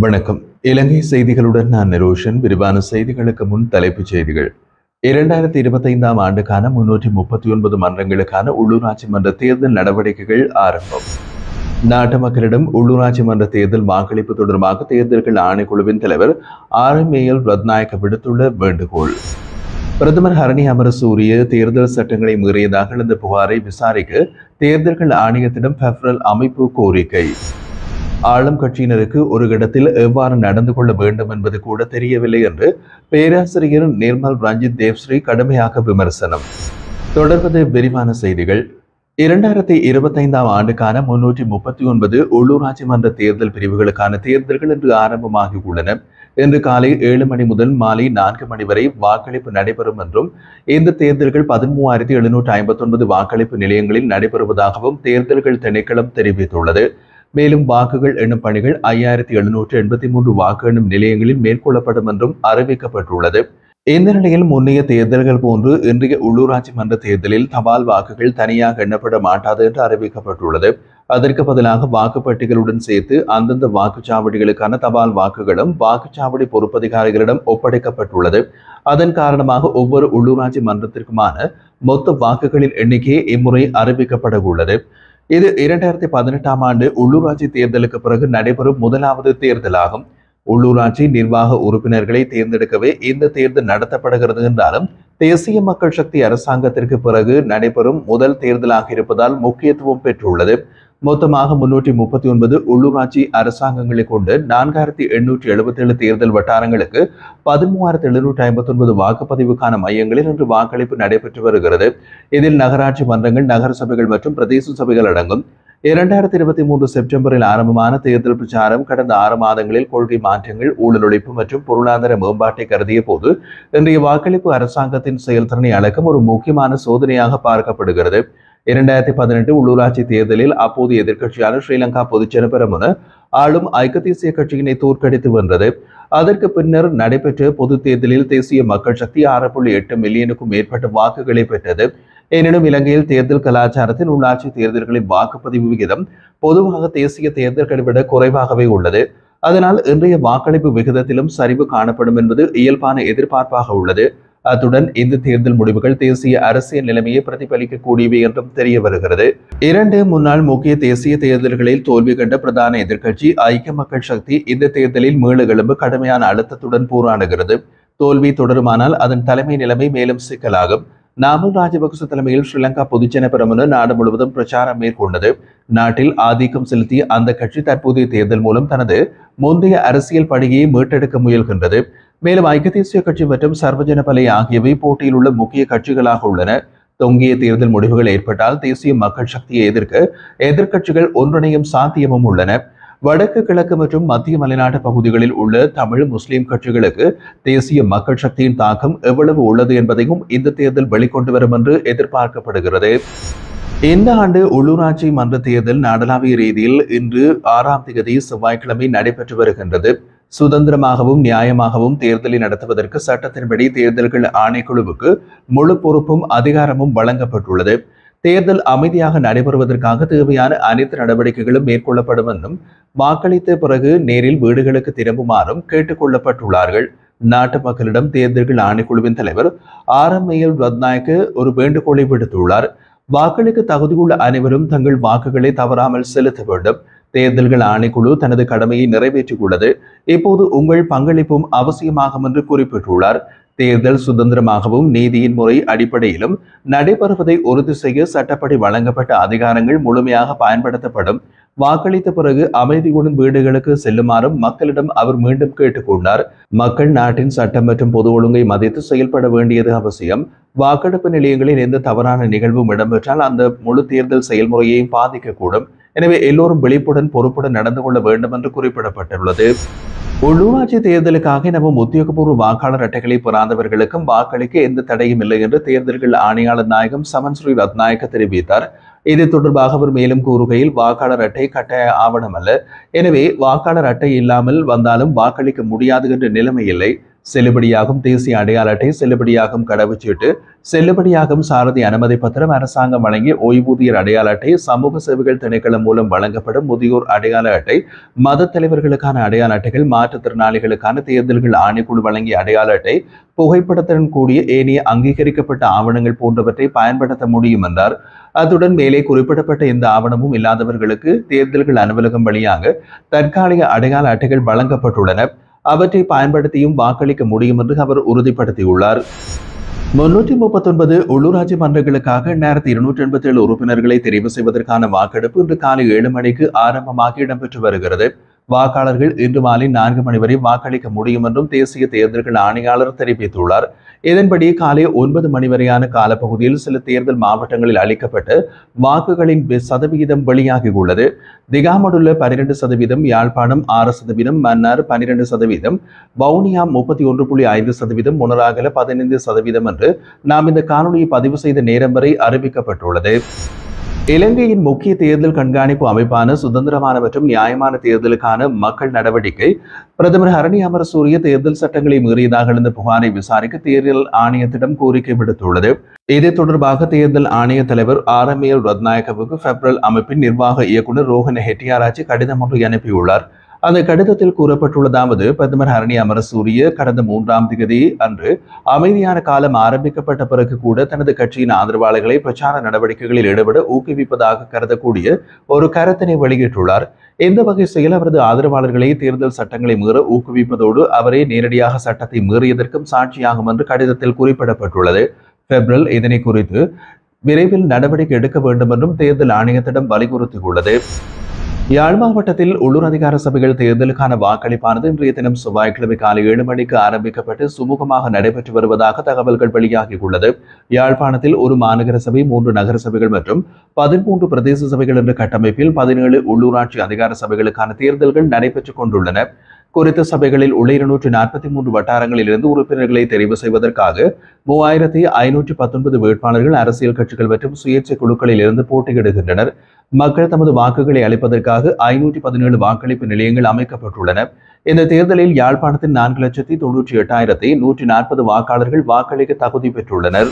வணக்கம். இலங்கை செய்திகளுடன் நான் நிரோஷன். விரிவான செய்திகளுக்கு முன் தலைப்புச் செய்திகள். 2025ஆம் ஆண்டுக்கான 339 மன்றங்களுக்கான உள்ளூராட்சி மன்ற தேர்தல் நடவடிக்கைகள் ஆரம்பம். நாட்டு மக்களிடம் உள்ளூராட்சி மன்ற தேர்தல் வாக்களிப்பு தொடர்பாக தேர்தல்கள் ஆணைக்குழுவின் தலைவர் RMAL ரத்நாயக்க விடுத்துள்ள வேண்டுகோள். பிரதமர் ஹரணி அமரசூரிய தேர்தல் சட்டங்களை மீறியதாக எழுந்த புகாரை விசாரிக்க தேர்தல்கள் ஆணையத்திடம் பெப்ரல் அமைப்பு கோரிக்கை. ஆளும் கட்சியினருக்கு ஒரு இடத்தில் எவ்வாறு நடந்து கொள்ள வேண்டும் என்பது கூட தெரியவில்லை என்று பேராசிரியர் நிர்மல் ரஞ்சித் தேவ்ஸ்ரீ கடுமையாக விமர்சனம். தொடர்வது விரிவான செய்திகள். 2025ஆம் ஆண்டுக்கான 339 உள்ளூராட்சி மன்ற தேர்தல் பிரிவுகளுக்கான தேர்தல்கள் இன்று ஆரம்பமாகியுள்ளன. இன்று காலை 7 மணி முதல் மாலை 4 மணி வரை வாக்களிப்பு நடைபெறும் என்றும் இந்த தேர்தல்கள் 13,759 வாக்களிப்பு நிலையங்களில் நடைபெறுவதாகவும் தேர்தல்கள் திணைக்களம் தெரிவித்துள்ளது. மேலும் வாக்குகள் எண்ணும் பணிகள் 5,783 வாக்கு எண்ணும் நிலையங்களில் மேற்கொள்ளப்படும் என்றும் அறிவிக்கப்பட்டுள்ளது. இந்த நிலையில் முன்னைய தேர்தல்கள் போன்று இன்றைய உள்ளூராட்சி மன்ற தேர்தலில் தபால் வாக்குகள் தனியாக எண்ணப்பட மாட்டாது என்று அறிவிக்கப்பட்டுள்ளது. அதற்கு பதிலாக வாக்குப்பட்டிகளுடன் சேர்த்து அந்தந்த வாக்குச்சாவடிகளுக்கான தபால் வாக்குகளும் வாக்குச்சாவடி பொறுப்பதிகாரிகளிடம் ஒப்படைக்கப்பட்டுள்ளது. அதன் காரணமாக ஒவ்வொரு உள்ளூராட்சி மன்றத்திற்குமான மொத்த வாக்குகளின் எண்ணிக்கையே இம்முறை அறிவிக்கப்பட உள்ளது. இது 2018ஆம் ஆண்டு உள்ளூராட்சி தேர்தலுக்கு பிறகு நடைபெறும் முதலாவது தேர்தலாகும். உள்ளூராட்சி நிர்வாக உறுப்பினர்களை தேர்ந்தெடுக்கவே இந்த தேர்தல் நடத்தப்படுகிறது என்றாலும் தேசிய மக்கள் சக்தி அரசாங்கத்திற்கு பிறகு நடைபெறும் முதல் தேர்தலாக இருப்பதால் முக்கியத்துவம் பெற்றுள்ளது. மொத்தமாக 339 உள்ளூராட்சி அரசாங்கங்களை கொண்டு 4,877 தேர்தல் வட்டாரங்களுக்கு 13,759 வாக்குப்பதிவுக்கான மையங்களில் இன்று வாக்களிப்பு நடைபெற்று வருகிறது. இதில் நகராட்சி மன்றங்கள், நகர சபைகள் மற்றும் பிரதேச சபைகள் அடங்கும். 2023 செப்டம்பரில் ஆரம்பமான தேர்தல் பிரச்சாரம் கடந்த 6 மாதங்களில் கொள்கை மாற்றங்கள், ஊழல் ஒழிப்பு மற்றும் பொருளாதார மேம்பாட்டை கருதிய போது இன்றைய வாக்களிப்பு அரசாங்கத்தின் செயல்திறனை அளக்கும் ஒரு முக்கியமான சோதனையாக பார்க்கப்படுகிறது. 2018 உள்ளூராட்சி தேர்தலில் அப்போது எதிர்க்கட்சியான ஸ்ரீலங்கா பொதுஜன பெரமுன ஆளும் ஐக்கிய தேசிய கட்சியினை தோற்கடித்து வென்றது. அதற்கு பின்னர் நடைபெற்ற பொது தேர்தலில் தேசிய மக்கள் சக்தி 6.8 மில்லியனுக்கும் மேற்பட்ட வாக்குகளை பெற்றது. எனினும் இலங்கையில் தேர்தல் கலாச்சாரத்தில் உள்ளாட்சி தேர்தல்களின் வாக்குப்பதிவு விகிதம் பொதுவாக தேசிய தேர்தல்களை விட குறைவாகவே உள்ளது. அதனால் இன்றைய வாக்களிப்பு விகிதத்திலும் சரிவு காணப்படும் என்பது இயல்பான எதிர்பார்ப்பாக உள்ளது. அத்துடன் இந்த தேர்தல் முடிவுகள் தேசிய அரசியல் நிலைமையை பிரதிபலிக்கக்கூடியவை என்றும் தெரிய வருகிறது. 2 முன்னாள் முக்கிய தேசிய தேர்தல்களில் தோல்வி கண்ட பிரதான எதிர்க்கட்சி ஐக்கிய மக்கள் சக்தி இந்த தேர்தலில் மீளெழும்பு கடுமையான அழுத்தத்துடன் போராடுகிறது. தோல்வி தொடருமானால் அதன் தலைமை நிலைமை மேலும் சிக்கலாகும். நாமல் ராஜபக்ச தலைமையில் ஸ்ரீலங்கா பொதுஜன பெரமுன நாடு முழுவதும் பிரச்சாரம் மேற்கொண்டது. நாட்டில் ஆதிக்கம் செலுத்திய அந்த கட்சி தற்போதைய தேர்தல் மூலம் தனது முந்தைய அரசியல் பணியை மீட்டெடுக்க முயல்கின்றது. மேலும் ஐக்கிய தேசிய கட்சி மற்றும் சர்வஜன பலை ஆகியவை போட்டியில் உள்ள முக்கிய கட்சிகளாக உள்ளன. தொங்கிய தேர்தல் முடிவுகள் ஏற்பட்டால் தேசிய மக்கள் சக்தியை எதிர்க்க எதிர்க்கட்சிகள் ஒன்றிணையும் சாத்தியமும் உள்ளன. வடக்கு, கிழக்கு மற்றும் மத்திய மலைநாட்டு பகுதிகளில் உள்ள தமிழ், முஸ்லிம் கட்சிகளுக்கு தேசிய மக்கள் சக்தியின் தாக்கம் எவ்வளவு உள்ளது என்பதையும் இந்த தேர்தல் வெளிக்கொண்டு வரும் என்று எதிர்பார்க்கப்படுகிறது. இந்த ஆண்டு உள்ளூராட்சி மன்ற தேர்தல் நாடளாவிய ரீதியில் இன்று 6ஆம் தேதி செவ்வாய்க்கிழமை நடைபெற்று வருகின்றது. சுதந்திரமாகவும் நியாயமாகவும் தேர்தலை நடத்துவதற்கு சட்டத்தின்படி தேர்தல்கள் ஆணைக்குழுவுக்கு முழு பொறுப்பும் அதிகாரமும் வழங்கப்பட்டுள்ளது. தேர்தல் அமைதியாக நடைபெறுவதற்காக தேவையான அனைத்து நடவடிக்கைகளும் மேற்கொள்ளப்படும் என்றும் வாக்களித்த பிறகு நேரில் வீடுகளுக்கு திரும்புமாறும் கேட்டுக் கொள்ளப்பட்டுள்ளார்கள். நாட்டு மக்களிடம் தேர்தல்கள் ஆணைக்குழுவின் தலைவர் RMAL ரத்நாயக்க ஒரு வேண்டுகோளை விடுத்துள்ளார். வாக்களிக்க தகுதியுள்ள அனைவரும் தங்கள் வாக்குகளை தவறாமல் செலுத்த வேண்டும். தேர்தல்கள் ஆணைக்குழு தனது கடமையை நிறைவேற்றியுள்ளது. இப்போது உங்கள் பங்களிப்பும் அவசியமாகும் என்று குறிப்பிட்டுள்ளார். தேர்தல் சுதந்திரமாகவும் நீதியின் முறை அடிப்படையிலும் நடைபெறுவதை உறுதி செய்ய சட்டப்படி வழங்கப்பட்ட அதிகாரங்கள் முழுமையாக பயன்படுத்தப்படும். வாக்களித்த பிறகு அமைதியுடன் வீடுகளுக்கு செல்லுமாறும் மக்களிடம் அவர் மீண்டும் கேட்டுக்கொண்டார். மக்கள் நாட்டின் சட்டம் மற்றும் பொது ஒழுங்கை மதித்து செயல்பட வேண்டியது அவசியம். வாக்கெடுப்பு நிலையங்களில் எந்த தவறான நிகழ்வும் இடம்பெற்றால் அந்த முழு தேர்தல் செயல்முறையையும் பாதிக்கக்கூடும். எனவே எல்லோரும் விழிப்புடன் பொறுப்புடன் நடந்து கொள்ள வேண்டும் என்று குறிப்பிடப்பட்டுள்ளது. உள்ளூராட்சி தேர்தலுக்காக நமது உத்தியோகபூர்வ வாக்காளர் அட்டைகளை பெறாதவர்களுக்கும் வாக்களிக்க எந்த தடையும் இல்லை என்று தேர்தல்கள் ஆணையாளர் நாயகம் சமன் ஸ்ரீ ரத்நாயக்க தெரிவித்தார். இது தொடர்பாக அவர் மேலும் கூறுகையில், வாக்காளர் அட்டை கட்டாய ஆவணம் அல்ல. எனவே வாக்காளர் அட்டை இல்லாமல் வந்தாலும் வாக்களிக்க முடியாது என்ற நிலைமை இல்லை. செல்லுபடியாகும் தேசிய அடையாள அட்டை, செல்லுபடியாகும் கடவுச்சீட்டு, செல்லுபடியாகும் சாரதி அனுமதி பத்திரம், அரசாங்கம் வழங்கிய ஓய்வூதியர் அடையாள அட்டை, சமூக சேவைகள் திணைக்களம் மூலம் வழங்கப்படும் முதியோர் அடையாள அட்டை, மத தலைவர்களுக்கான அடையாள அட்டைகள், மாற்றுத்திறனாளிகளுக்கான தேர்தல்கள் ஆணைக்குழு வழங்கிய அடையாள அட்டை, புகைப்படத்துடன் கூடிய ஏனைய அங்கீகரிக்கப்பட்ட ஆவணங்கள் போன்றவற்றை பயன்படுத்த முடியும் என்றார். அத்துடன் மேலே குறிப்பிடப்பட்ட எந்த ஆவணமும் இல்லாதவர்களுக்கு தேர்தல்கள் அலுவலகம் வழியாக தற்காலிக அடையாள அட்டைகள் வழங்கப்பட்டுள்ளன. அவற்றை பயன்படுத்தியும் வாக்களிக்க முடியும் என்று அவர் உறுதிப்படுத்தியுள்ளார். 339 உள்ளூராட்சி மன்றங்களுக்காக 2287 உறுப்பினர்களை தெரிவு செய்வதற்கான வாக்கெடுப்பு இன்று காலை 7 மணிக்கு ஆரம்பமாக இடம்பெற்று வருகிறது. வாக்காளர்கள் இன்று மாலை 4 மணி வரை வாக்களிக்க முடியும் என்றும் தேசிய தேர்தல்கள் ஆணையாளர் தெரிவித்துள்ளார். இதன்படி காலை 9 மணி வரையான காலப்பகுதியில் சில தேர்தல் மாவட்டங்களில் அளிக்கப்பட்ட வாக்குகளின் சதவிகிதம் வெளியாகியுள்ளது. திகாமடுள்ள 12%, யாழ்ப்பாணம் 6%, மன்னார் 12%, வவுனியா 31.5%, முனராகல 15% என்று நாம் இந்த காணொலியை பதிவு செய்த நேரம் வரை அறிவிக்கப்பட்டுள்ளது. இலங்கையின் முக்கிய தேர்தல் கண்காணிப்பு அமைப்பான சுதந்திரமான மற்றும் நியாயமான தேர்தலுக்கான மக்கள் நடவடிக்கை பிரதமர் ஹரணி அமரசூரிய தேர்தல் சட்டங்களை மீறியதாக எழுந்த புகாரை விசாரிக்க தேர்தல் ஆணையத்திடம் கோரிக்கை விடுத்துள்ளது. இது தொடர்பாக தேர்தல் ஆணைய தலைவர் RML ரத்நாயக்கவுக்கு பெப்ரல் அமைப்பின் நிர்வாக இயக்குநர் ரோஹன ஹெட்டியாராச்சி கடிதம் ஒன்றை அனுப்பியுள்ளார். அந்த கடிதத்தில் கூறப்பட்டுள்ளதாவது, பிரதமர் ஹரணி அமரசூரிய கடந்த 3ஆம் தேதி அன்று அமைதியான காலம் ஆரம்பிக்கப்பட்ட பிறகு கூட தனது கட்சியின் ஆதரவாளர்களை பிரச்சார நடவடிக்கைகளில் ஈடுபட ஊக்குவிப்பதாக கருதக்கூடிய ஒரு கருத்தினை வெளியிட்டுள்ளார். இந்த வகை செயல் அவரது ஆதரவாளர்களை தேர்தல் சட்டங்களை மீற ஊக்குவிப்பதோடு அவரே நேரடியாக சட்டத்தை மீறியதற்கும் சாட்சியாகும் என்று கடிதத்தில் குறிப்பிடப்பட்டுள்ளது. பெப்ரல் இதனை குறித்து விரைவில் நடவடிக்கை எடுக்க வேண்டும் என்றும் தேர்தல் ஆணையத்திடம் வலியுறுத்தியுள்ளது. யாழ் மாவட்டத்தில் உள்ளூர் அதிகார சபைகள் தேர்தலுக்கான வாக்களிப்பானது இன்றைய தினம் செவ்வாய்க்கிழமை காலை 7 மணிக்கு ஆரம்பிக்கப்பட்டு சுமூகமாக நடைபெற்று வருவதாக தகவல்கள் வெளியாகியுள்ளது. யாழ்ப்பாணத்தில் ஒரு மாநகர சபை, 3 நகர சபைகள் மற்றும் 13 பிரதேச சபைகள் என்ற கட்டமைப்பில் 17 உள்ளூராட்சி அதிகார சபைகளுக்கான தேர்தல்கள் நடைபெற்றுக் கொண்டுள்ளன. குறித்த சபைகளில் உள்ள 243 வட்டாரங்களில் இருந்து உறுப்பினர்களை தெரிவு செய்வதற்காக 3519 வேட்பாளர்கள் அரசியல் கட்சிகள் மற்றும் சுயேட்சை குழுக்களில் இருந்து போட்டியிடுகின்றனர். மக்கள் தமது வாக்குகளை அளிப்பதற்காக 517 வாக்களிப்பு நிலையங்கள் அமைக்கப்பட்டுள்ளன. இந்த தேர்தலில் யாழ்ப்பாணத்தில் 4,98,140 வாக்காளர்கள் வாக்களிக்க தகுதி பெற்றுள்ளனர்.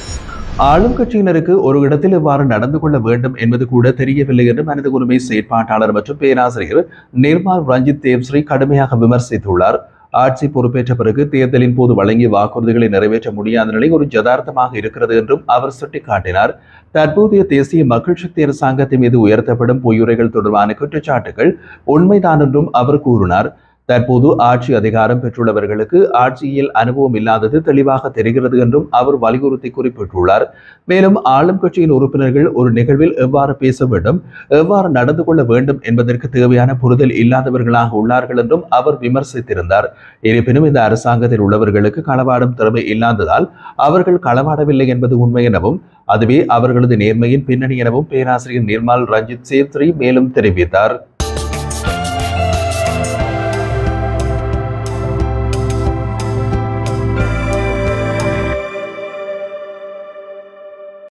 ஆளும் கட்சியினருக்கு ஒரு இடத்தில் எவ்வாறு நடந்து கொள்ள வேண்டும் என்பது கூட தெரியவில்லை என்று மனித உரிமை செயற்பாட்டாளர் மற்றும் பேராசிரியர் நிர்மல் ரஞ்சித் தேவ்ஸ்ரீ கடுமையாக விமர்சித்துள்ளார். ஆட்சி பொறுப்பேற்ற பிறகு தேர்தலின் போது வழங்கிய வாக்குறுதிகளை நிறைவேற்ற முடியாத நிலை ஒரு யதார்த்தமாக இருக்கிறது என்றும் அவர் சுட்டிக்காட்டினார். தற்போதைய தேசிய மக்கள் சக்தி அரசாங்கத்தின் மீது உயர்த்தப்படும் பொய்யுரைகள் தொடர்பான குற்றச்சாட்டுகள் உண்மைதான் என்றும் அவர் கூறினார். தற்போது ஆட்சி அதிகாரம் பெற்றுள்ளவர்களுக்கு ஆட்சியில் அனுபவம் இல்லாதது தெளிவாக தெரிகிறது என்றும் அவர் வலியுறுத்தி குறிப்பிட்டுள்ளார். மேலும் ஆளும் கட்சியின் உறுப்பினர்கள் ஒரு நிகழ்வில் எவ்வாறு பேச வேண்டும், எவ்வாறு நடந்து கொள்ள வேண்டும் என்பதற்கு தேவையான புரிதல் இல்லாதவர்களாக உள்ளார்கள் என்றும் அவர் விமர்சித்திருந்தார். இருப்பினும் இந்த அரசாங்கத்தில் உள்ளவர்களுக்கு களவாடும் திறமை இல்லாததால் அவர்கள் களவாடவில்லை என்பது உண்மை எனவும் அதுவே அவர்களது நேர்மையின் பின்னணி எனவும் பேராசிரியர் நிர்மல் ரஞ்சித் சேத்ரி மேலும் தெரிவித்தார்.